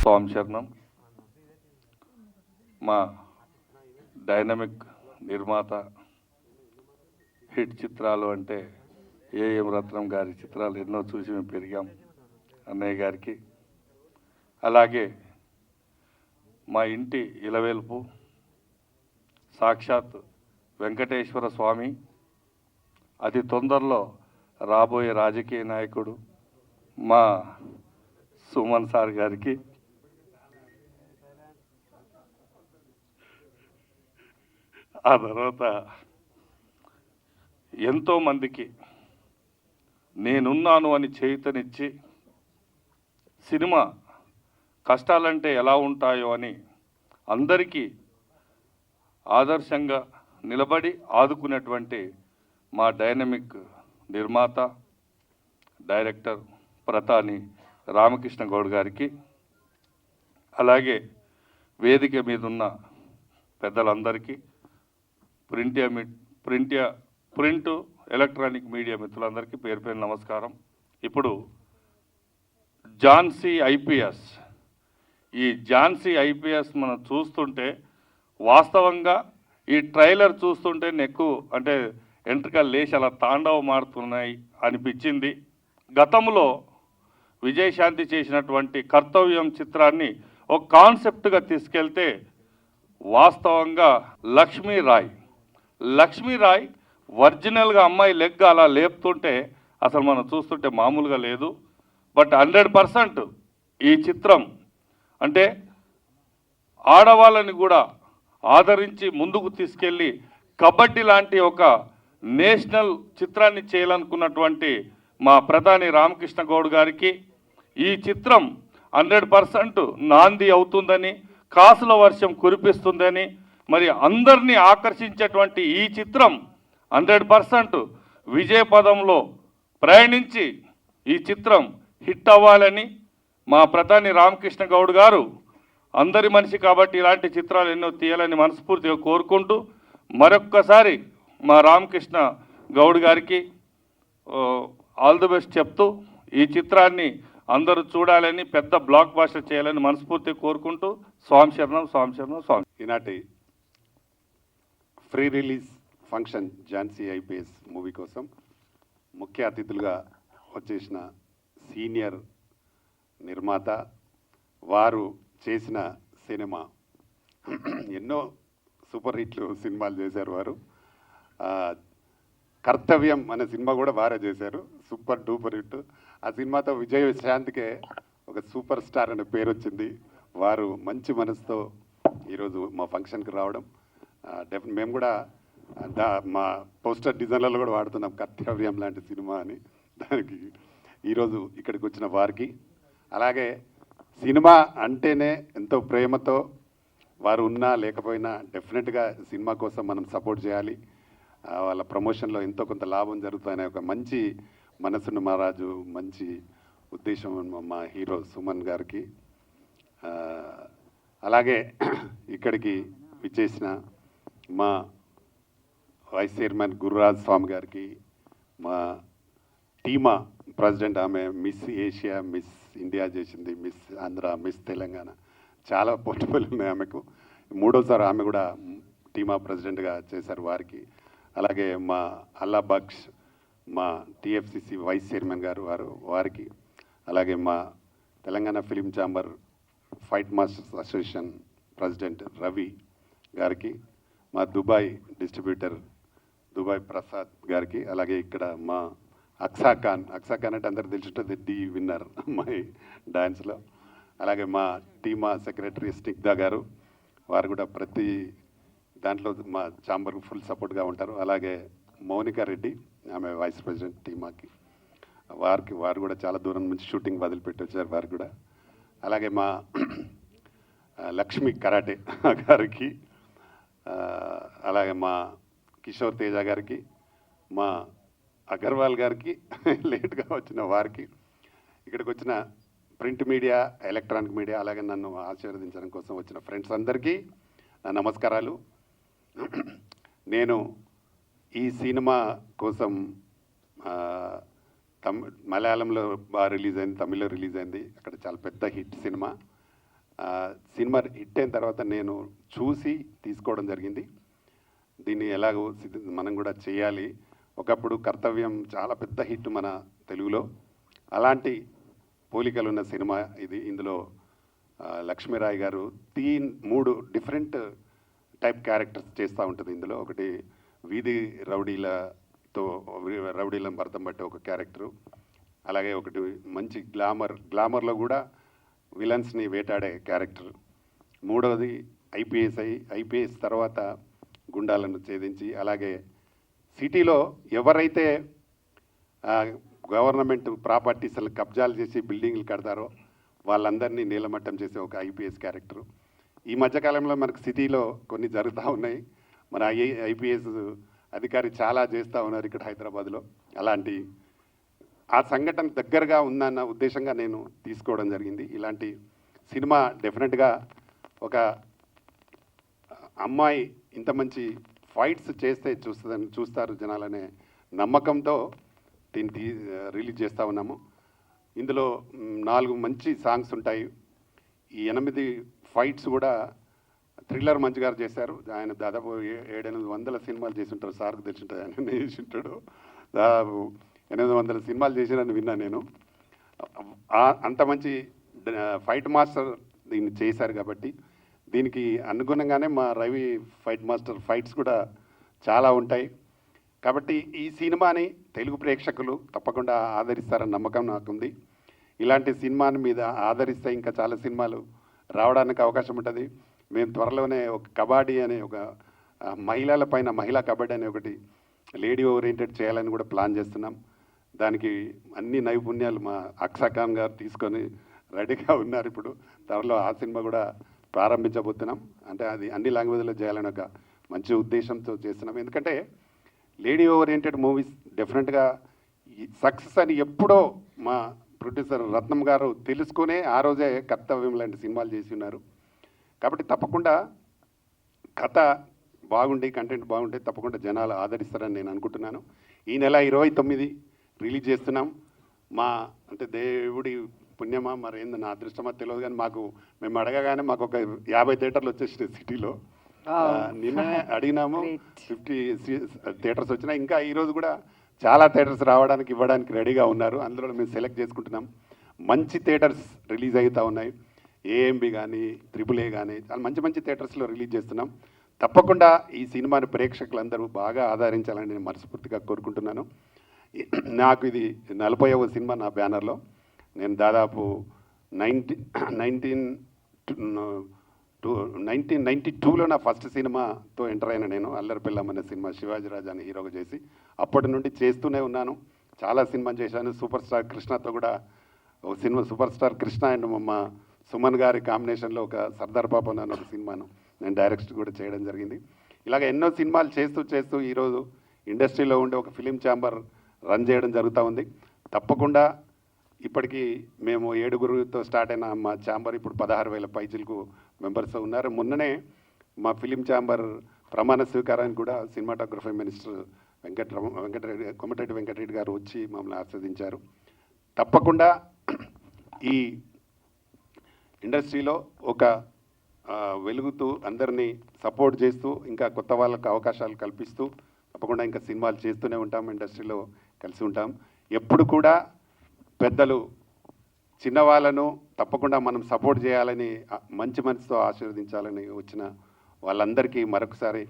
స్వామి శరణం. మా డైనమిక్ నిర్మాత, హిట్ చిత్రాలు అంటే ఏఎం రత్నం గారి చిత్రాలు ఎన్నో చూసి మేము పెరిగాం. అన్నయ్య గారికి, అలాగే మా ఇంటి ఇలవేల్పు సాక్షాత్ వెంకటేశ్వర స్వామి, అతి తొందరలో రాబోయే రాజకీయ నాయకుడు మా సుమన్ సార్ గారికి, ఆ తర్వాత ఎంతోమందికి నేనున్నాను అని చేయుతనిచ్చి సినిమా కష్టాలంటే ఎలా ఉంటాయో అని అందరికీ ఆదర్శంగా నిలబడి ఆదుకునేటువంటి మా డైనమిక్ నిర్మాత, డైరెక్టర్ ప్రతాని రామకృష్ణ గౌడ్ గారికి, అలాగే వేదిక మీద ఉన్న పెద్దలందరికీ, ప్రింట్ ఎలక్ట్రానిక్ మీడియా మిత్రులందరికీ పేరు పేరు నమస్కారం. ఇప్పుడు ఝాన్సీ ఐపీఎస్, ఈ ఝాన్సీ ఐపీఎస్ మనం చూస్తుంటే వాస్తవంగా ఈ ట్రైలర్ చూస్తుంటే నెక్కు అంటే ఎంట్రికలు లేచి అలా తాండవం ఆడుతున్నాయి అనిపించింది. గతంలో విజయశాంతి చేసినటువంటి కర్తవ్యం చిత్రాన్ని ఒక కాన్సెప్ట్గా తీసుకెళ్తే వాస్తవంగా లక్ష్మీరాయ్ ఒరిజినల్గా అమ్మాయి లెగ్ అలా లేపుతుంటే అసలు మనం చూస్తుంటే మామూలుగా లేదు. బట్ 100% ఈ చిత్రం అంటే ఆడవాళ్ళని కూడా ఆదరించి ముందుకు తీసుకెళ్ళి కబడ్డీ లాంటి ఒక నేషనల్ చిత్రాన్ని చేయాలనుకున్నటువంటి మా ప్రధాని రామకృష్ణ గౌడ్ గారికి ఈ చిత్రం 100% నాంది అవుతుందని, కాసుల వర్షం కురిపిస్తుందని, మరి అందరినీ ఆకర్షించేటువంటి ఈ చిత్రం 100% విజయ పదంలో ప్రయాణించి ఈ చిత్రం హిట్ అవ్వాలని మా ప్రధాని రామకృష్ణ గౌడ్ గారు అందరి మనిషి కాబట్టి ఇలాంటి చిత్రాలు ఎన్నో తీయాలని మనస్ఫూర్తిగా కోరుకుంటూ మరొక్కసారి మా రామకృష్ణ గౌడ్ గారికి ఆల్ ది బెస్ట్ చెప్తూ ఈ చిత్రాన్ని అందరూ చూడాలని, పెద్ద బ్లాక్ బాస్టర్ చేయాలని మనస్ఫూర్తిగా కోరుకుంటూ స్వామి శరణం, స్వామి శరణం, స్వామి. ఈనాటి free release function Jhansi IPS movie కోసం ముఖ్య అతిథులుగా వచ్చేసిన సీనియర్ నిర్మాత, వారు చేసిన సినిమా ఎన్నో సూపర్ హిట్లు సినిమాలు చేశారు. వారు కర్తవ్యం అనే సినిమా కూడా వారే చేశారు, సూపర్ డూపర్ హిట్. ఆ సినిమాతో విజయశాంతికే ఒక సూపర్ స్టార్ అనే పేరు వచ్చింది. వారు మంచి మనసుతో ఈరోజు మా ఫంక్షన్కి రావడం, మేము కూడా మా పోస్టర్ డిజైన్లలో కూడా వాడుతున్నాం కర్తవ్యం లాంటి సినిమా అని. దానికి ఈరోజు ఇక్కడికి వచ్చిన వారికి, అలాగే సినిమా అంటేనే ఎంతో ప్రేమతో వారు ఉన్నా లేకపోయినా డెఫినెట్గా సినిమా కోసం మనం సపోర్ట్ చేయాలి, వాళ్ళ ప్రమోషన్లో ఎంతో కొంత లాభం జరుగుతుందనే ఒక మంచి మనసున్న మహారాజు, మంచి ఉద్దేశం మా హీరో సుమన్ గారికి, అలాగే ఇక్కడికి విచ్చేసిన మా వైస్ చైర్మన్ గురురాజ్ స్వామి గారికి, మా టీమా ప్రెసిడెంట్, ఆమె మిస్ ఏషియా, మిస్ ఇండియా చేసింది, మిస్ ఆంధ్ర, మిస్ తెలంగాణ, చాలా పోర్ట్ఫోలియో ఉన్నాయి ఆమెకు. 3వసారి ఆమె కూడా టీమా ప్రెసిడెంట్గా చేశారు వారికి. అలాగే మా అల్లా బక్ష్, మా టీఎఫ్సిసి వైస్ చైర్మన్ గారు వారికి, అలాగే మా Telangana film chamber fight masters association president Ravi గారికి, మా దుబాయ్ డిస్ట్రిబ్యూటర్ దుబాయ్ ప్రసాద్ గారికి, అలాగే ఇక్కడ మా అక్సా ఖాన్ అంటే అందరికి తెలిసింటుంది, డి విన్నర్ అమ్మాయి డాన్స్లో, అలాగే మా టీమా సెక్రటరీ స్నిగ్ధ గారు, వారు కూడా ప్రతి దాంట్లో మా ఛాంబర్కు ఫుల్ సపోర్ట్గా ఉంటారు. అలాగే మౌనికా రెడ్డి, ఆమె వైస్ ప్రెసిడెంట్ టీమాకి, వారు కూడా చాలా దూరం నుంచి షూటింగ్ వదిలిపెట్టి వచ్చారు వారు కూడా. అలాగే మా లక్ష్మి కరాటే గారికి, అలాగే మా కిషోర్ తేజ గారికి, మా అగర్వాల్ గారికి, లేట్గా వచ్చిన వారికి, ఇక్కడికి వచ్చిన ప్రింట్ మీడియా, ఎలక్ట్రానిక్ మీడియా, అలాగే నన్ను ఆశీర్వదించడం కోసం వచ్చిన ఫ్రెండ్స్ అందరికీ నా నమస్కారాలు. నేను ఈ సినిమా కోసం మలయాళంలో బాగా రిలీజ్ అయింది, తమిళ్లో రిలీజ్ అయింది. అక్కడ చాలా పెద్ద హిట్ సినిమా. సినిమా హిట్ అయిన తర్వాత నేను చూసి తీసుకోవడం జరిగింది. దీన్ని ఎలాగో మనం కూడా చేయాలి. ఒకప్పుడు కర్తవ్యం చాలా పెద్ద హిట్ మన తెలుగులో, అలాంటి పోలికలు ఉన్న సినిమా ఇది. ఇందులో లక్ష్మీరాయ్ గారు 3 డిఫరెంట్ టైప్ క్యారెక్టర్స్ చేస్తూ ఉంటుంది. ఇందులో ఒకటి వీధి రౌడీలను భర్తం పట్టే ఒక క్యారెక్టరు, అలాగే ఒకటి మంచి గ్లామర్లో కూడా విలన్స్ని వేటాడే క్యారెక్టర్, మూడవది ఐపీఎస్ తర్వాత గుండాలను ఛేదించి, అలాగే సిటీలో ఎవరైతే గవర్నమెంట్ ప్రాపర్టీస్లను కబ్జాలు చేసి బిల్డింగ్లు కడతారో వాళ్ళందరినీ నీలమట్టం చేసే ఒక ఐపీఎస్ క్యారెక్టరు. ఈ మధ్యకాలంలో మనకు సిటీలో కొన్ని జరుగుతూ ఉన్నాయి. మన ఐపీఎస్ అధికారి చాలా చేస్తూ ఉన్నారు ఇక్కడ హైదరాబాద్లో. అలాంటి ఆ సంఘటన దగ్గరగా ఉందన్న ఉద్దేశంగా నేను తీసుకోవడం జరిగింది. ఇలాంటి సినిమా డెఫినెట్గా ఒక అమ్మాయి ఇంత మంచి ఫైట్స్ చేస్తే చూస్తారు జనాలనే నమ్మకంతో దీన్ని రిలీజ్ చేస్తూ ఉన్నాము. ఇందులో 4 మంచి సాంగ్స్ ఉంటాయి. ఈ 8 ఫైట్స్ కూడా థ్రిల్లర్ మంచి గారు చేశారు. ఆయన దాదాపు 700-800 సినిమాలు చేసి ఉంటారు. సార్కు తెలిసి ఉంటుంది, ఆయన చేసి ఉంటాడు. దాదాపు 800 సినిమాలు చేసినని విన్నా నేను. అంత మంచి ఫైట్ మాస్టర్ దీన్ని చేశారు కాబట్టి దీనికి అనుగుణంగానే మా రవి ఫైట్ మాస్టర్ ఫైట్స్ కూడా చాలా ఉంటాయి. కాబట్టి ఈ సినిమాని తెలుగు ప్రేక్షకులు తప్పకుండా ఆదరిస్తారన్న నమ్మకం నాకుంది. ఇలాంటి సినిమాని మీద ఆదరిస్తే ఇంకా చాలా సినిమాలు రావడానికి అవకాశం ఉంటుంది. మేము త్వరలోనే ఒక కబడ్డీ అనే ఒక మహిళల పైన మహిళా కబడ్డీ అనే ఒకటి లేడీ ఓరియంటెడ్ చేయాలని కూడా ప్లాన్ చేస్తున్నాం. దానికి అన్ని నైపుణ్యాలు మా అక్షా ఖాన్ గారు తీసుకొని రెడీగా ఉన్నారు. ఇప్పుడు త్వరలో ఆ సినిమా కూడా ప్రారంభించబోతున్నాం. అంటే అది అన్ని లాంగ్వేజ్లో చేయాలని ఒక మంచి ఉద్దేశంతో చేస్తున్నాం. ఎందుకంటే లేడీ ఓరియంటెడ్ మూవీస్ డెఫినెట్గా సక్సెస్ అని ఎప్పుడో మా ప్రొడ్యూసర్ రత్నం గారు తెలుసుకునే ఆ రోజే కర్తవ్యం లాంటి సినిమాలు చేసి ఉన్నారు. కాబట్టి తప్పకుండా కథ బాగుండి కంటెంట్ బాగుంటే తప్పకుండా జనాలు ఆదరిస్తారని నేను అనుకుంటున్నాను. ఈ నెల 29 రిలీజ్ చేస్తున్నాం. అంటే దేవుడి పుణ్యమా మరి ఏందో నా అదృష్టమా తెలియదు, కానీ మేము అడగగానే మాకు ఒక 50 థియేటర్లు వచ్చేసినాయి సిటీలో. నిన్ననే అడిగినాము, 50 థియేటర్స్ వచ్చినాయి. ఇంకా ఈరోజు కూడా చాలా థియేటర్స్ ఇవ్వడానికి రెడీగా ఉన్నారు. అందులో మేము సెలెక్ట్ చేసుకుంటున్నాం. మంచి థియేటర్స్ రిలీజ్ అవుతూ ఉన్నాయి. ఏఎంబి కానీ AAA కానీ చాలా మంచి మంచి థియేటర్స్లో రిలీజ్ చేస్తున్నాం. తప్పకుండా ఈ సినిమాని ప్రేక్షకులందరూ బాగా ఆదరించాలని నేను మనస్ఫూర్తిగా కోరుకుంటున్నాను. నాకు ఇది 40వ సినిమా నా బ్యానర్లో. నేను దాదాపు 1992లో నా ఫస్ట్ సినిమాతో ఎంటర్ అయిన నేను అల్లరి పిల్లం అనే సినిమా శివాజీ రాజా అని హీరోగా చేసి అప్పటి నుండి చేస్తూనే ఉన్నాను. చాలా సినిమా చేశాను. సూపర్ స్టార్ కృష్ణతో కూడా ఒక cinema, super star Krishna and మా సుమన్ గారి కాంబినేషన్లో ఒక సర్దార్ పాప అనే ఒక సినిమాను నేను డైరెక్ట్ కూడా చేయడం జరిగింది. ఇలాగ ఎన్నో సినిమాలు చేస్తూ ఈరోజు ఇండస్ట్రీలో ఉండే ఒక ఫిలిం ఛాంబర్ రన్ చేయడం జరుగుతూ ఉంది. తప్పకుండా ఇప్పటికీ మేము 7గురితో స్టార్ట్ అయిన మా ఛాంబర్ ఇప్పుడు 16,000 పైచిలకు మెంబర్స్ ఉన్నారు. మొన్ననే మా ఫిలిం ఛాంబర్ ప్రమాణ స్వీకారానికి కూడా సినిమాటోగ్రఫీ మినిస్టర్ కోమటిరెడ్డి వెంకటరెడ్డి గారు వచ్చి మమ్మల్ని ఆస్వాదించారు. తప్పకుండా ఈ ఇండస్ట్రీలో ఒక వెలుగుతూ అందరినీ సపోర్ట్ చేస్తూ ఇంకా కొత్త వాళ్ళకు అవకాశాలు కల్పిస్తూ తప్పకుండా ఇంకా సినిమాలు చేస్తూనే ఉంటాం. ఇండస్ట్రీలో కలిసి ఉంటాం. ఎప్పుడు కూడా పెద్దలు చిన్నవాళ్ళను తప్పకుండా మనం సపోర్ట్ చేయాలని మంచి మనసుతో ఆశీర్వదించాలని వచ్చిన వాళ్ళందరికీ మరొకసారి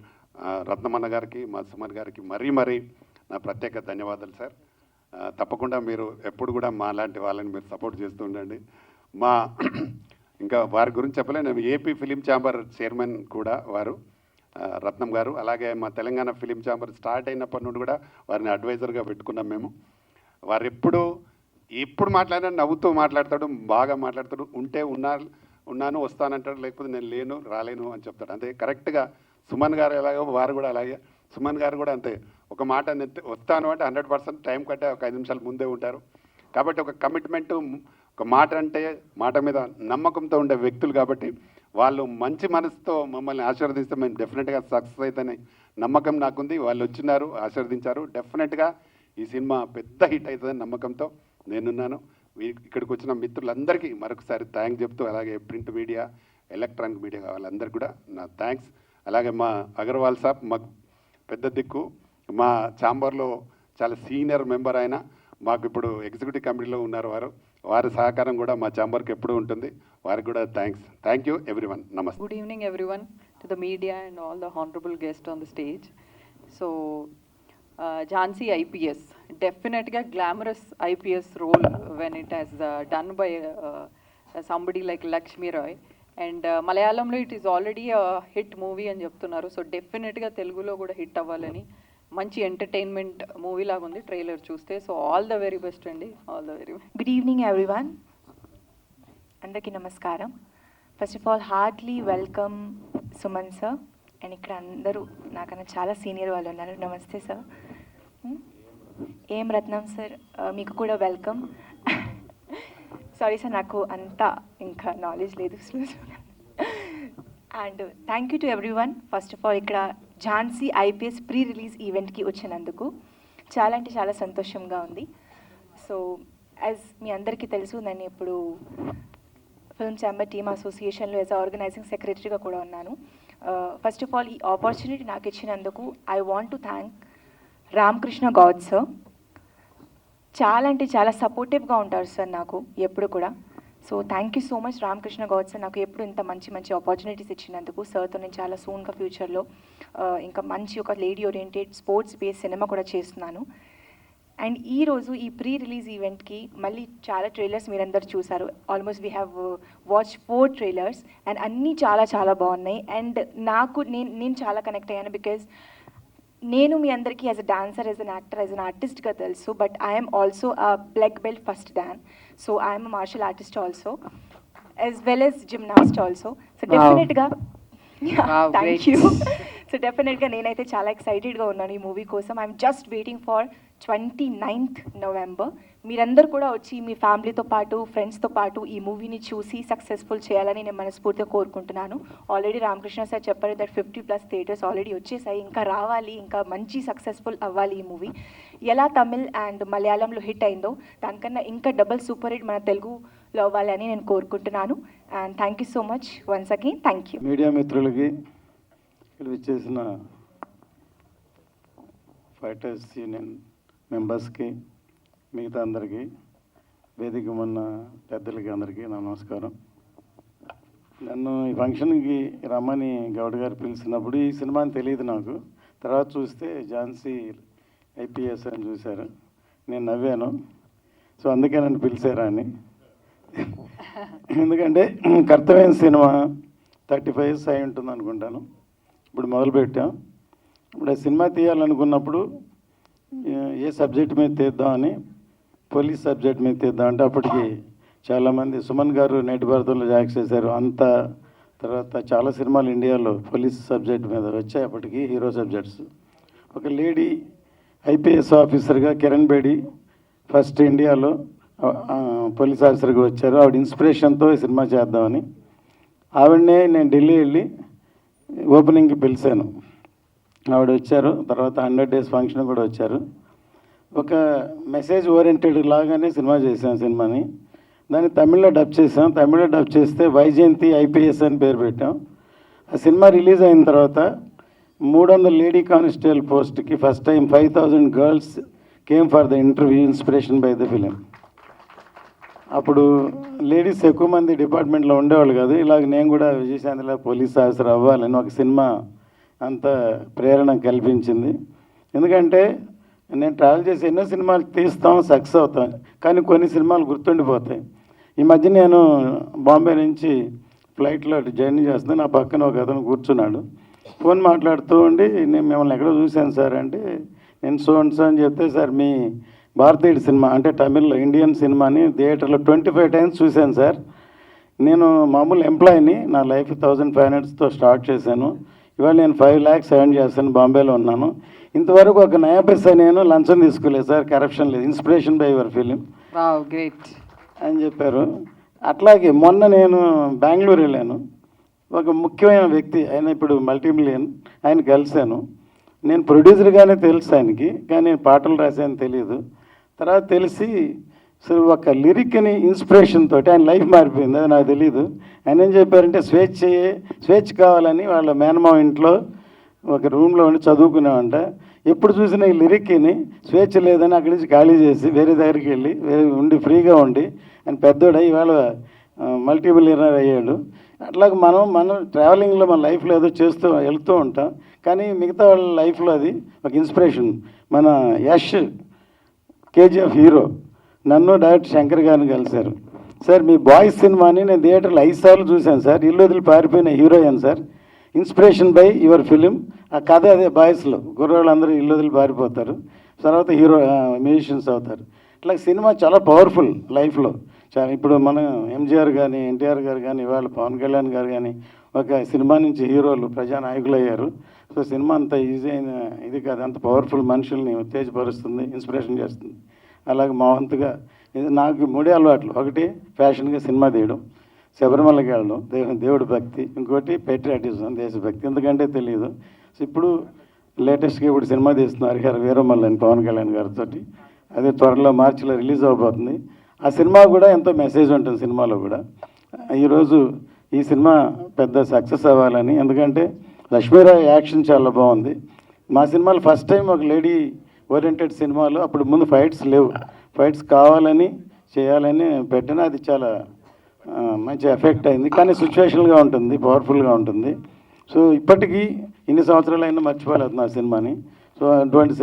రత్నమన్న గారికి మా సుమన్ గారికి మరీ నా ప్రత్యేక ధన్యవాదాలు సార్. తప్పకుండా మీరు ఎప్పుడు కూడా మా లాంటి వాళ్ళని మీరు సపోర్ట్ చేస్తూ ఉండండి. ఇంకా వారి గురించి చెప్పలే, నేను ఏపీ ఫిలిం ఛాంబర్ చైర్మన్ కూడా వారు రత్నం గారు. అలాగే మా తెలంగాణ ఫిలిం ఛాంబర్ స్టార్ట్ అయినప్పటి నుండి కూడా వారిని అడ్వైజర్గా పెట్టుకున్నాం మేము. వారు ఎప్పుడు మాట్లాడినా నవ్వుతూ మాట్లాడతాడు, బాగా మాట్లాడతాడు. ఉన్నాను వస్తానంటాడు, లేకపోతే నేను రాలేను అని చెప్తాడు. అంతే కరెక్ట్గా సుమన్ గారు ఎలాగో వారు కూడా అలాగే. సుమన్ గారు కూడా అంతే, ఒక మాట వస్తాను అంటే 100% టైం కట్టే ఒక 5 నిమిషాలు ముందే ఉంటారు. కాబట్టి ఒక కమిట్మెంటు, ఒక మాట అంటే మాట మీద నమ్మకంతో ఉండే వ్యక్తులు. కాబట్టి వాళ్ళు మంచి మనసుతో మమ్మల్ని ఆశీర్వదిస్తే మేము డెఫినెట్గా సక్సెస్ అవుతాయని నమ్మకం నాకుంది. వాళ్ళు వచ్చినారు, ఆశీర్వదించారు. డెఫినెట్గా ఈ సినిమా పెద్ద హిట్ అవుతుందని నమ్మకంతో నేనున్నాను. ఇక్కడికి వచ్చిన మిత్రులందరికీ మరొకసారి థ్యాంక్స్ చెప్తూ, అలాగే ప్రింట్ మీడియా, ఎలక్ట్రానిక్ మీడియా వాళ్ళందరికీ కూడా నా థ్యాంక్స్. అలాగే మా అగర్వాల్ సాబ్ మాకు పెద్ద దిక్కు, మా ఛాంబర్లో చాలా సీనియర్ మెంబర్ ఆయన, మాకు ఇప్పుడు ఎగ్జిక్యూటివ్ కమిటీలో ఉన్నారు వారి సహకారం కూడా మా ఛాంబర్కి ఎప్పుడూ ఉంటుంది. వారికి కూడా థ్యాంక్స్. Thank you everyone. నమస్తే. Good evening, everyone, to the media and all the honorable guests on the stage. So, Jhansi IPS, definitely a glamorous IPS role when it has done by somebody like Lakshmi Roy. And Malayalamlo it is already a hit movie అని చెప్తున్నారు. So డెఫినెట్గా తెలుగులో కూడా hit అవ్వాలని మంచి entertainment movie లాగా ఉంది trailer చూస్తే. So all the very best అండి, all the very best. Good evening everyone, అందరికీ నమస్కారం. First of all heartly welcome Suman sir, and ఇక్కడ అందరూ నాకన్నా చాలా సీనియర్ వాళ్ళు ఉన్నారు. నమస్తే సార్. ఏం రత్నం సార్, మీకు కూడా వెల్కమ్. సారీ సార్, నాకు అంతా ఇంకా నాలెడ్జ్ లేదు. And thank you to everyone. First of all ఇక్కడ ఝాన్సీ ఐపీఎస్ ప్రీ రిలీజ్ ఈవెంట్కి వచ్చినందుకు చాలా అంటే చాలా సంతోషంగా ఉంది. సో యాజ్ మీ అందరికీ తెలుసు, నేను ఇప్పుడు ఫిల్మ్ ఛాంబర్ టీమ్ అసోసియేషన్లో యాజ్ ఆర్గనైజింగ్ సెక్రటరీగా కూడా ఉన్నాను. ఫస్ట్ ఆఫ్ ఆల్ ఈ ఆపర్చునిటీ నాకు ఇచ్చినందుకు I want to thank Ramakrishna Goud sir. చాలా అంటే చాలా సపోర్టివ్గా ఉంటారు సార్ నాకు ఎప్పుడు కూడా. So thank you so much Ramakrishna Goud sir, నాకు ఎప్పుడు ఇంత మంచి మంచి ఆపర్చునిటీస్ ఇచ్చినందుకు. సార్తో నేను చాలా సూన్గా ఫ్యూచర్లో ఇంకా మంచి ఒక lady oriented sports based cinema కూడా చేస్తున్నాను. అండ్ ఈరోజు ఈ ప్రీ రిలీజ్ ఈవెంట్కి మళ్ళీ చాలా ట్రైలర్స్ మీరందరూ చూసారు. Almost we have watch 4 trailers and అన్నీ చాలా చాలా బాగున్నాయి. అండ్ నేను చాలా కనెక్ట్ అయ్యాను, బికాజ్ నేను మీ అందరికీ as a dancer, as an actor, as an ఆర్టిస్ట్గా తెలుసు. But I'm also a black belt first dan. So I'm a martial artist also, as well as gymnast also. So డెఫినెట్గా thank you. So డెఫినెట్గా నేనైతే చాలా ఎక్సైటెడ్గా ఉన్నాను ఈ movie కోసం. I'm just waiting for 29th November. మీరందరూ కూడా వచ్చి మీ ఫ్యామిలీతో పాటు, ఫ్రెండ్స్తో పాటు ఈ మూవీని చూసి సక్సెస్ఫుల్ చేయాలని నేను మనస్ఫూర్తిగా కోరుకుంటున్నాను. ఆల్రెడీ రామకృష్ణ సార్ చెప్పారు దట్ 50+ థియేటర్స్ ఆల్రెడీ వచ్చేసాయి. ఇంకా రావాలి, ఇంకా మంచి సక్సెస్ఫుల్ అవ్వాలి ఈ మూవీ. ఎలా తమిళ్ అండ్ మలయాళంలో హిట్ అయిందో దానికన్నా ఇంకా డబుల్ సూపర్ హిట్ మన తెలుగులో అవ్వాలి అని నేను కోరుకుంటున్నాను. And thank you so much once again. Thank you. Media మిత్రులకి, ఇక్కడ వచ్చేసిన ఫైటర్స్ యూనియన్ మెంబర్స్కి, మిగతా అందరికీ, వేదిక ఉన్న పెద్దలకి అందరికీ నా నమస్కారం. నన్ను ఈ ఫంక్షన్కి రమ్మని గౌడ్ గారు పిలిచినప్పుడు ఈ సినిమా అని తెలియదు నాకు. తర్వాత చూస్తే ఝాన్సీ ఐపీఎస్ అని చూశారు. నేను నవ్వాను. సో అందుకే నన్ను పిలిచారా అని. ఎందుకంటే కర్తవ్యం సినిమా 35 years అయి ఉంటుంది అనుకుంటాను. ఇప్పుడు మొదలుపెట్టాం. ఇప్పుడు ఆ సినిమా తీయాలనుకున్నప్పుడు ఏ సబ్జెక్ట్ మీద తీద్దామని, పోలీస్ సబ్జెక్ట్ మీద తీద్దాం అంటే అప్పటికి చాలామంది సుమన్ గారు నేటి భారతంలో యాక్ట్ చేశారు. అంత తర్వాత చాలా సినిమాలు ఇండియాలో పోలీస్ సబ్జెక్ట్ మీద వచ్చాయి అప్పటికి, హీరో సబ్జెక్ట్స్. ఒక లేడీ ఐపీఎస్ ఆఫీసర్గా కిరణ్ బేడి ఫస్ట్ ఇండియాలో పోలీస్ ఆఫీసర్గా వచ్చారు. ఆవిడ ఇన్స్పిరేషన్తో ఈ సినిమా చేద్దామని ఆవిడనే నేను ఢిల్లీ వెళ్ళి ఓపెనింగ్కి పిలిచాను. ఆవిడ వచ్చారు. తర్వాత 100 days ఫంక్షన్ కూడా వచ్చారు. ఒక మెసేజ్ ఓరియంటెడ్ లాగానే సినిమా చేసాం. సినిమాని దాన్ని తమిళ్లో డబ్ చేసాం. తమిళ్లో డబ్ చేస్తే వైజయంతి ఐపీఎస్ అని పేరు పెట్టాం. ఆ సినిమా రిలీజ్ అయిన తర్వాత 300 లేడీ కానిస్టేబుల్ పోస్ట్కి first time 5000 girls came for the interview inspiration by the film. అప్పుడు లేడీస్ ఎక్కువ మంది డిపార్ట్మెంట్లో ఉండేవాళ్ళు కాదు. ఇలాగ నేను కూడా విజయశాంతిలో పోలీస్ ఆఫీసర్ అవ్వాలని ఒక సినిమా అంత ప్రేరణ కల్పించింది. ఎందుకంటే నేను ట్రావెల్ చేసి ఎన్నో సినిమాలు తీస్తాం, సక్సెస్ అవుతాం, కానీ కొన్ని సినిమాలు గుర్తుండిపోతాయి. ఈ మధ్య నేను బాంబే నుంచి ఫ్లైట్లో జర్నీ చేస్తున్నాను. నా పక్కన ఒక అతను కూర్చున్నాడు. ఫోన్ మాట్లాడుతూ ఉండి, నేను మిమ్మల్ని ఎక్కడో చూశాను సార్ అంటే, నేను సో అని చెప్తే, సార్ మీ భారతీయుడు సినిమా అంటే తమిళ్లో ఇండియన్ సినిమాని థియేటర్లో 25 times చూశాను సార్. నేను మామూలు ఎంప్లాయీని, నా లైఫ్ 1500 స్టార్ట్ చేశాను. ఇవాళ నేను 5 lakhs ఎర్న్ చేస్తాను. బాంబేలో ఉన్నాను. ఇంతవరకు ఒక నయా పైసా నేను లంచం తీసుకోలేదు సార్, కరప్షన్ లేదు. Inspiration by your film great అని చెప్పారు. అట్లాగే మొన్న నేను బెంగళూరు వెళ్ళాను. ఒక ముఖ్యమైన వ్యక్తి, ఆయన ఇప్పుడు మల్టీమిలియన్, ఆయన కలిశాను. నేను ప్రొడ్యూసర్గానే తెలుసు ఆయనకి, కానీ నేను పాటలు రాశాను తెలియదు. తర్వాత తెలిసి సో ఒక లిరిక్ని ఇన్స్పిరేషన్ తోటి ఆయన లైఫ్ మారిపోయింది, అది నాకు తెలియదు. ఆయన ఏం చెప్పారంటే స్వేచ్ఛ కావాలని వాళ్ళ మేనమావ ఇంట్లో ఒక రూమ్లో ఉండి చదువుకునేవంట. ఎప్పుడు చూసినా ఈ లిరిక్ని స్వేచ్ఛ లేదని అక్కడి నుంచి ఖాళీ చేసి వేరే దగ్గరికి వెళ్ళి ఉండి ఫ్రీగా ఉండి ఆయన పెద్దోడు ఇవాళ మల్టీ మిలియనర్ అయ్యాడు. అట్లాగే మనం ట్రావెలింగ్లో మన లైఫ్లో ఏదో వెళ్తూ ఉంటాం, కానీ మిగతా వాళ్ళ లైఫ్లో అది ఒక ఇన్స్పిరేషన్. మన యష్ కేజీఎఫ్ హీరో నన్ను డైరెక్టర్ శంకర్ గారిని కలిశారు. సార్ మీ బాయ్స్ సినిమాని నేను థియేటర్లో 5 సార్లు చూశాను సార్, ఇల్లు వదిలి పారిపోయిన heroine sir, inspiration by your film. ఆ కథ అదే, బాయ్స్లో కుర్రోళ్ళందరూ ఇల్లు వదిలి పారిపోతారు, తర్వాత మ్యూజిషియన్స్ అవుతారు. ఇట్లా సినిమా చాలా పవర్ఫుల్ లైఫ్లో. చాలా ఇప్పుడు మన ఎంజీఆర్ కానీ ఎన్టీఆర్ గారు కానీ ఇవాళ పవన్ కళ్యాణ్ గారు కానీ ఒక సినిమా నుంచి హీరోలు ప్రజానాయకులు అయ్యారు. సో సినిమా అంత ఈజీ అయిన ఇది కాదు, అంత పవర్ఫుల్, మనుషుల్ని ఉత్తేజపరుస్తుంది, ఇన్స్పిరేషన్ చేస్తుంది. అలాగే మా వంతుగా ఇది నాకు 3 అలవాట్లు. ఒకటి ఫ్యాషన్గా సినిమా తీయడం, శబరిమలకి వెళ్ళడం, దేవుడి భక్తి, ఇంకోటి పేట్రియాటిజం, దేశభక్తి. ఎందుకంటే తెలియదు. సో ఇప్పుడు లేటెస్ట్గా ఇప్పుడు సినిమా తీస్తున్నారు గారు వీరమల్లని పవన్ కళ్యాణ్ గారితో, అది త్వరలో మార్చిలో రిలీజ్ అవబోతుంది. ఆ సినిమా కూడా ఎంతో మెసేజ్ ఉంటుంది సినిమాలో కూడా. ఈరోజు ఈ సినిమా పెద్ద సక్సెస్ అవ్వాలని, ఎందుకంటే లక్ష్మీరావు యాక్షన్ చాలా బాగుంది. మా సినిమాలో ఫస్ట్ టైం ఒక లేడీ ఓరియంటెడ్ సినిమాలో, అప్పుడు ముందు ఫైట్స్ లేవు, ఫైట్స్ కావాలని చేయాలని పెట్టిన, అది చాలా మంచి ఎఫెక్ట్ అయింది. కానీ సిచ్యువేషనల్గా ఉంటుంది, పవర్ఫుల్గా ఉంటుంది. సో ఇప్పటికీ ఇన్ని సంవత్సరాలైనా మర్చిపోలేదు నా సినిమాని. సో అటువంటి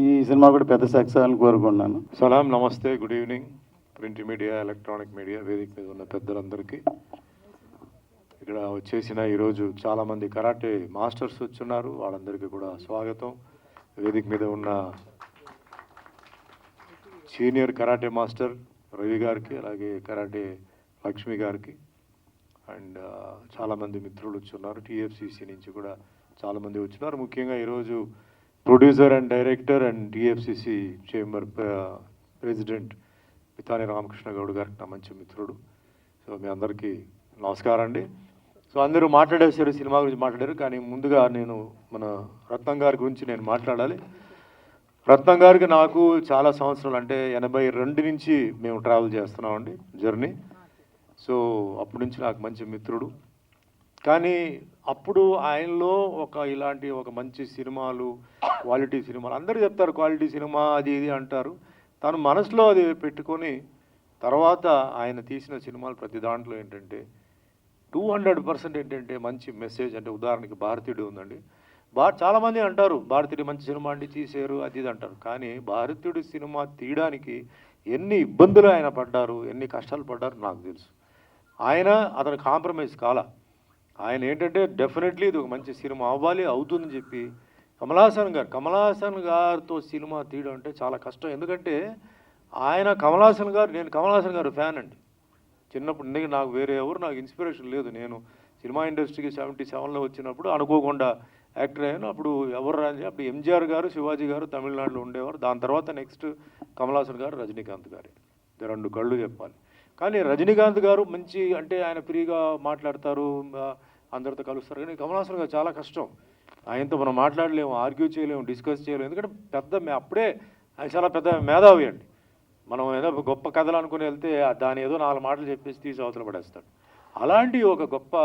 ఈ సినిమా కూడా పెద్ద సక్సెస్ అవ్వాలని కోరుకున్నాను. సలాం, నమస్తే, good evening. Print media, electronic media, వేదిక మీద ఉన్న పెద్దలందరికీ, ఇక్కడ వచ్చేసిన ఈరోజు చాలామంది కరాటే మాస్టర్స్ వచ్చున్నారు, వాళ్ళందరికీ కూడా స్వాగతం. వేదిక మీద ఉన్న సీనియర్ కరాటే మాస్టర్ రవి గారికి, అలాగే కరాటే లక్ష్మి గారికి, అండ్ చాలామంది మిత్రులు వచ్చున్నారు. టీఎఫ్సిసి నుంచి కూడా చాలామంది వచ్చున్నారు. ముఖ్యంగా ఈరోజు producer and director and TFCC chamber president Pitani Ramakrishna Goud గారికి నా మంచి మిత్రుడు. సో మీ అందరికీ నమస్కారం అండి. సో అందరూ మాట్లాడేశారు, సినిమా గురించి మాట్లాడారు, కానీ ముందుగా నేను మన రత్నం గారి గురించి నేను మాట్లాడాలి. రత్నం గారికి నాకు చాలా సంవత్సరాలు, అంటే 82 నుంచి మేము ట్రావెల్ చేస్తున్నామండి జర్నీ. సో అప్పటి నుంచి నాకు మంచి మిత్రుడు. కానీ అప్పుడు ఆయనలో ఇలాంటి ఒక మంచి సినిమాలు, క్వాలిటీ సినిమాలు, అందరూ చెప్తారు క్వాలిటీ సినిమా అది ఇది అంటారు. తను మనసులో అది పెట్టుకొని తర్వాత ఆయన తీసిన సినిమాలు ప్రతి దాంట్లో ఏంటంటే 200% ఏంటంటే మంచి మెసేజ్. అంటే ఉదాహరణకి భారతీయుడు ఉందండి, చాలామంది అంటారు భారతీయుడు మంచి సినిమా అండి తీశారు అది ఇది అంటారు. కానీ భారతీయుడు సినిమా తీయడానికి ఎన్ని ఇబ్బందులు ఆయన పడ్డారు, ఎన్ని కష్టాలు పడ్డారు నాకు తెలుసు. అతను కాంప్రమైజ్ కాల. ఆయన ఏంటంటే డెఫినెట్లీ ఇది ఒక మంచి సినిమా అవ్వాలి, అవుతుందని చెప్పి కమల్ హాసన్ గారితో సినిమా తీయడం అంటే చాలా కష్టం. ఎందుకంటే నేను కమల్ హాసన్ గారు ఫ్యాన్ అండి చిన్నప్పుడు. నాకు వేరే నాకు ఇన్స్పిరేషన్ లేదు. నేను సినిమా ఇండస్ట్రీకి 77లో వచ్చినప్పుడు అనుకోకుండా యాక్టర్ అయ్యాను. అప్పుడు ఎవరు రాని, అప్పుడు ఎంజీఆర్ గారు, శివాజీ గారు తమిళనాడులో ఉండేవారు. దాని తర్వాత నెక్స్ట్ కమల్ హాసన్ గారు, రజనీకాంత్ గారు, 2 కళ్ళు చెప్పాలి. కానీ రజనీకాంత్ గారు మంచి, అంటే ఆయన ఫ్రీగా మాట్లాడతారు, అందరితో కలుస్తారు. కానీ కమల్ హాసన్ గారు చాలా కష్టం. ఆయనతో మనం మాట్లాడలేము, ఆర్గ్యూ చేయలేము, డిస్కస్ చేయలేము. ఎందుకంటే అప్పుడే ఆయన చాలా పెద్ద మేధావి అండి. మనం ఏదో గొప్ప కథలు అనుకుని వెళ్తే దాని ఏదో 4 మాటలు చెప్పేసి తీసి అవతల పడేస్తాడు. అలాంటి ఒక గొప్ప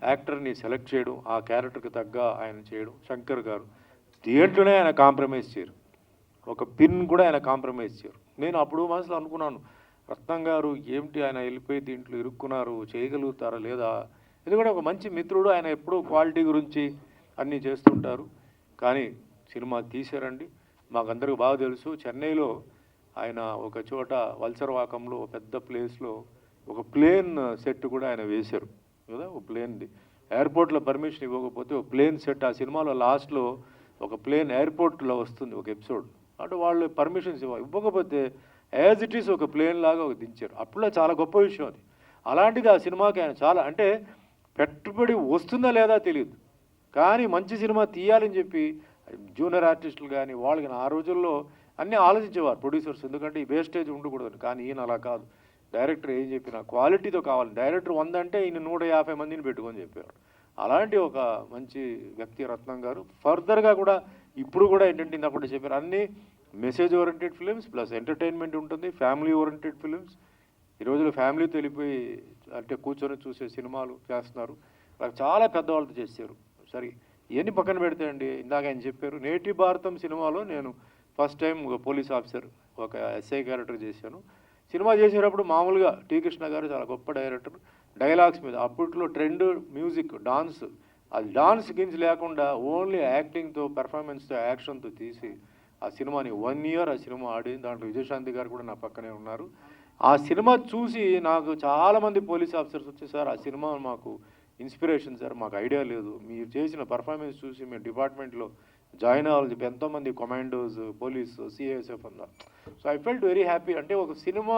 యాక్టర్ని సెలెక్ట్ చేయడం, ఆ క్యారెక్టర్కి తగ్గ ఆయన చేయడం. శంకర్ గారు దేంట్లోనే ఆయన కాంప్రమైజ్ చేయరు, ఒక పిన్ కూడా ఆయన కాంప్రమైజ్ చేయరు. నేను అప్పుడు మనసులో అనుకున్నాను, రత్నం గారు ఏమిటి ఆయన వెళ్ళిపోయి దీంట్లో ఇరుక్కున్నారు, చేయగలుగుతారా లేదా. ఎందుకంటే ఒక మంచి మిత్రుడు, ఆయన ఎప్పుడూ క్వాలిటీ గురించి అన్నీ చేస్తుంటారు. కానీ సినిమా తీశారండి. మాకందరికీ బాగా తెలుసు, చెన్నైలో ఆయన ఒక చోట వల్సరవాకంలో పెద్ద ప్లేస్లో ఒక ప్లేన్ సెట్ కూడా ఆయన వేశారు కదా. ఒక ప్లేన్ది ఎయిర్పోర్ట్లో పర్మిషన్ ఇవ్వకపోతే ఒక ప్లేన్ సెట్, ఆ సినిమాలో లాస్ట్లో ఒక ప్లేన్ ఎయిర్పోర్ట్లో వస్తుంది ఒక ఎపిసోడ్, అంటే వాళ్ళు పర్మిషన్స్ ఇవ్వకపోతే యాజ్ ఇట్ ఈస్ ఒక ప్లేన్ లాగా దించారు. అప్పుడే చాలా గొప్ప విషయం అది. అలాంటిది ఆ సినిమాకి ఆయన చాలా, అంటే పెట్టుబడి వస్తుందా లేదా తెలియదు, కానీ మంచి సినిమా తీయాలని చెప్పి జూనియర్ ఆర్టిస్టులు కానీ వాళ్ళకి ఆ రోజుల్లో అన్నీ ఆలోచించేవారు ప్రొడ్యూసర్స్. ఎందుకంటే ఈ వేస్టేజ్ ఉండకూడదు. కానీ ఈయన అలా కాదు, డైరెక్టర్ ఏం చెప్పినా క్వాలిటీతో కావాలి. డైరెక్టర్ 100 అంటే ఈయన 150 మందిని పెట్టుకొని చెప్పారు. అలాంటి ఒక మంచి వ్యక్తి రత్నం గారు. ఫర్దర్గా కూడా ఇప్పుడు కూడా ఏంటంటే ఇంతకుండా చెప్పారు, అన్నీ message oriented films plus entertainment ఉంటుంది, ఫ్యామిలీ ఓరియంటెడ్ ఫిలిమ్స్. ఈ రోజుల్లో ఫ్యామిలీతో వెళ్ళిపోయి అంటే కూర్చొని చూసే సినిమాలు చేస్తున్నారు. వాళ్ళకి చాలా పెద్దవాళ్ళతో చేశారు. సరే ఇవన్నీ పక్కన పెడితే అండి, ఇందాక ఆయన చెప్పారు నేటి భారతం సినిమాలో నేను ఫస్ట్ టైం ఒక పోలీస్ ఆఫీసర్, ఒక ఎస్ఐ క్యారెక్టర్ చేశాను. సినిమా చేసేటప్పుడు మామూలుగా టీ కృష్ణ గారు చాలా గొప్ప డైరెక్టర్, డైలాగ్స్ మీద అప్పట్లో ట్రెండ్ మ్యూజిక్, డాన్స్, అది డాన్స్ గిన్స్ లేకుండా ఓన్లీ యాక్టింగ్తో, పెర్ఫార్మెన్స్తో, యాక్షన్తో తీసి ఆ సినిమాని 1 year ఆ సినిమా ఆడింది. దాంట్లో విజయశాంతి గారు కూడా నా పక్కనే ఉన్నారు. ఆ సినిమా చూసి నాకు చాలామంది పోలీస్ ఆఫీసర్స్ వచ్చి, సార్ ఆ సినిమా మాకు ఇన్స్పిరేషన్ సార్, మాకు ఐడియా లేదు, మీరు చేసిన పర్ఫార్మెన్స్ చూసి మేము డిపార్ట్మెంట్లో జాయిన్ అవ్వాలని చెప్పి ఎంతోమంది కమాండోస్, పోలీసు, సిఐఎస్ఎఫ్ అన్నారు. So I felt very happy. అంటే ఒక సినిమా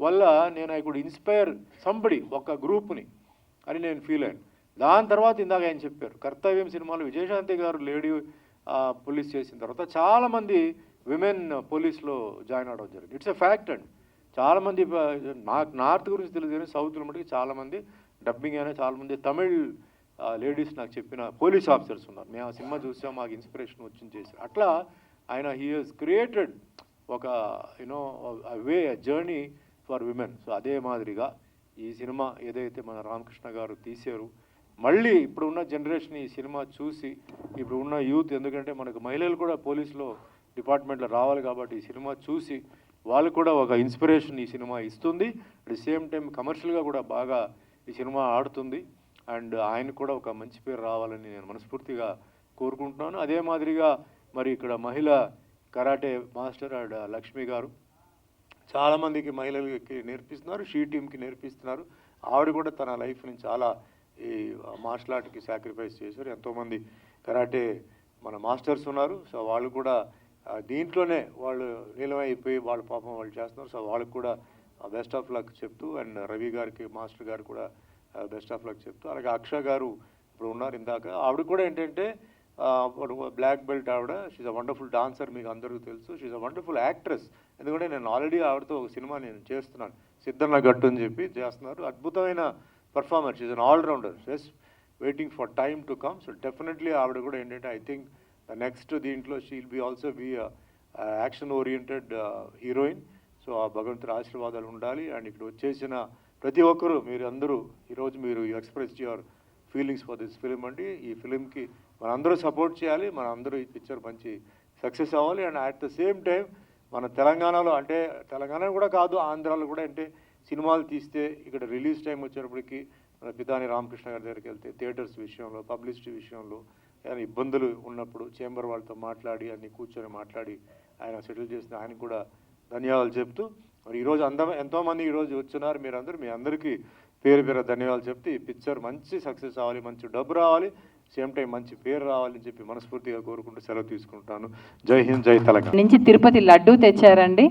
వల్ల నేను ఐ కుడ్ ఇన్స్పైర్ సంబడి, ఒక గ్రూప్ని అని నేను ఫీల్ అయ్యాను. దాని తర్వాత ఇందాక ఆయన చెప్పారు కర్తవ్యం సినిమాలో విజయశాంతి గారు లేడీ పోలీస్ చేసిన తర్వాత చాలామంది విమెన్ పోలీస్లో జాయిన్ అవ్వడం జరిగింది. ఇట్స్ ఎ ఫ్యాక్ట్ అండి. చాలామంది నాకు నార్త్ గురించి తెలియదు కానీ సౌత్లో మటుకు చాలామంది డబ్బింగ్ అయినా చాలామంది తమిళ్ లేడీస్ నాకు చెప్పిన పోలీస్ ఆఫీసర్స్ ఉన్నారు. మేము ఆ సినిమా చూసాం, మాకు ఇన్స్పిరేషన్ వచ్చింది చేశారు. అట్లా ఆయన హీ హెస్ క్రియేటెడ్ ఒక you know way journey for women. So అదే మాదిరిగా ఈ సినిమా ఏదైతే మన రామకృష్ణ గారు తీశారు, మళ్ళీ ఇప్పుడు ఉన్న జనరేషన్ ఈ సినిమా చూసి ఇప్పుడు ఉన్న యూత్, ఎందుకంటే మనకు మహిళలు కూడా పోలీసులో డిపార్ట్మెంట్లో రావాలి కాబట్టి ఈ సినిమా చూసి వాళ్ళు కూడా ఒక ఇన్స్పిరేషన్ ఈ సినిమా ఇస్తుంది. అట్ ది సేమ్ టైం కమర్షియల్గా కూడా బాగా ఈ సినిమా ఆడుతుంది. అండ్ ఆయన కూడా ఒక మంచి పేరు రావాలని నేను మనస్ఫూర్తిగా కోరుకుంటున్నాను. అదే మాదిరిగా మరి ఇక్కడ మహిళ కరాటే మాస్టర్ అండ్ లక్ష్మి గారు చాలామందికి మహిళలకి నేర్పిస్తున్నారు, షీ టీమ్కి నేర్పిస్తున్నారు. ఆవిడ కూడా తన లైఫ్ని చాలా ఈ మార్షల్ ఆర్ట్కి సాక్రిఫైస్ చేశారు. ఎంతోమంది కరాటే మన మాస్టర్స్ ఉన్నారు. సో వాళ్ళు కూడా దీంట్లోనే వాళ్ళు నిలవైపోయి వాళ్ళ పాపం వాళ్ళు చేస్తున్నారు. సో వాళ్ళకి కూడా బెస్ట్ ఆఫ్ లక్ చెప్తూ, అండ్ రవి గారికి మాస్టర్ గారు కూడా బెస్ట్ ఆఫ్ లక్ చెప్తూ, అలాగే అక్ష గారు ఇప్పుడు ఉన్నారు ఇందాక, ఆవిడ కూడా ఏంటంటే బ్లాక్ బెల్ట్ ఆవిడ. షీఈ్ అ వండర్ఫుల్ డాన్సర్, మీకు అందరికీ తెలుసు. She's a wonderful actress. ఎందుకంటే నేను ఆల్రెడీ ఆవిడతో ఒక సినిమా నేను చేస్తున్నాను, సిద్ధన్న గట్టు అని చెప్పి చేస్తున్నారు. అద్భుతమైన performer, she's an all-rounder, just waiting for time to come. So definitely ఆవిడ కూడా ఏంటంటే ఐ థింక్ నెక్స్ట్ దీంట్లో she'll be also be action oriented heroine. So ఆ భగవంతుడి ఆశీర్వాదాలు ఉండాలి. అండ్ ఇక్కడ వచ్చేసిన ప్రతి ఒక్కరూ మీరు అందరూ ఈరోజు మీరు express your feelings for this film అండి. ఈ ఫిలింకి మనందరూ సపోర్ట్ చేయాలి, మనందరూ ఈ పిక్చర్ మంచి సక్సెస్ అవ్వాలి. And at the same time మన తెలంగాణలో, అంటే తెలంగాణ కూడా కాదు ఆంధ్రాలో కూడా, అంటే సినిమాలు తీస్తే ఇక్కడ రిలీజ్ టైం వచ్చేటప్పటికి మన పితాని రామకృష్ణ గారి దగ్గరికి వెళ్తే థియేటర్స్ విషయంలో, పబ్లిసిటీ విషయంలో ఏమైనా ఇబ్బందులు ఉన్నప్పుడు చేంబర్ వాళ్ళతో మాట్లాడి అన్ని కూర్చొని మాట్లాడి ఆయన సెటిల్ చేసిన ఆయనకు కూడా ధన్యవాదాలు చెప్తూ, మరి ఈరోజు ఎంతోమంది ఈరోజు వచ్చున్నారు, మీరందరూ మీ అందరికీ పేరు పేరు ధన్యవాదాలు చెప్తూ ఈ పిక్చర్ మంచి సక్సెస్ అవ్వాలి, మంచి డబ్బు రావాలి, సేమ్ టైం మంచి పేరు రావాలని చెప్పి మనస్ఫూర్తిగా కోరుకుంటూ సెలవు తీసుకుంటాను. జై హింద్, జై తెలంగాణ. నుంచి తిరుపతి లడ్డూ తెచ్చారండి.